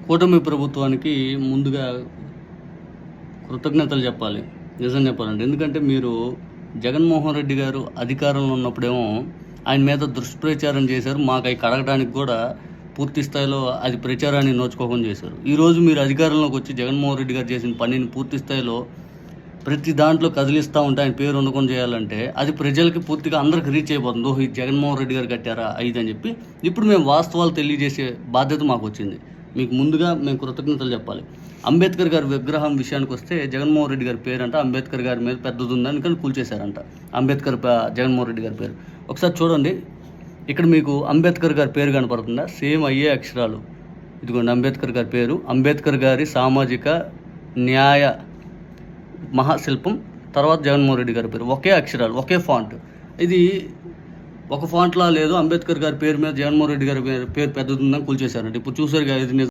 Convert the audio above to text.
కూటమి ప్రభుత్వానికి ముందుగా కృతజ్ఞతలు చెప్పాలి. నిజం చెప్పాలంటే. ఎందుకంటే మీరు జగన్మోహన్ రెడ్డి గారు అధికారంలో ఉన్నప్పుడేమో ఆయన మీద దుష్ప్రచారం చేశారు. మాకయి కడగడానికి కూడా పూర్తి స్థాయిలో అది ప్రచారాన్ని నోచుకోకుండా చేశారు. ఈరోజు మీరు అధికారంలోకి వచ్చి జగన్మోహన్ రెడ్డి గారు చేసిన పనిని పూర్తి స్థాయిలో ప్రతి దాంట్లో కదిలిస్తూ ఉంటే ఆయన పేరు ఉండకుండా చేయాలంటే అది ప్రజలకి పూర్తిగా అందరికి రీచ్ అయిపోతుంది. ఓహో, ఇది జగన్మోహన్ రెడ్డి గారు కట్టారా ఇది అని చెప్పి ఇప్పుడు మేము వాస్తవాలు తెలియజేసే బాధ్యత మాకు వచ్చింది. మీకు ముందుగా మేము కృతజ్ఞతలు చెప్పాలి. అంబేద్కర్ గారి విగ్రహం విషయానికి వస్తే జగన్మోహన్ రెడ్డి గారి పేరు అంట అంబేద్కర్ గారి మీద పెద్దది ఉందని కానీ కూల్చేశారంట. జగన్మోహన్ రెడ్డి గారి పేరు ఒకసారి చూడండి. ఇక్కడ మీకు అంబేద్కర్ గారి పేరు కనపడుతుందా? సేమ్ అయ్యే అక్షరాలు. ఇదిగోండి అంబేద్కర్ గారి పేరు. అంబేద్కర్ గారి సామాజిక న్యాయ మహాశిల్పం, తర్వాత జగన్మోహన్ రెడ్డి గారి పేరు. ఒకే అక్షరాలు, ఒకే ఫాంట్. ఇది ఒక ఫాంట్లా లేదు. అంబేద్కర్ గారి పేరు మీద జగన్మోహన్ రెడ్డి గారి పేరు పెద్దది ఉందని కూల్చేశారంట. ఇప్పుడు చూసారుగా ఇది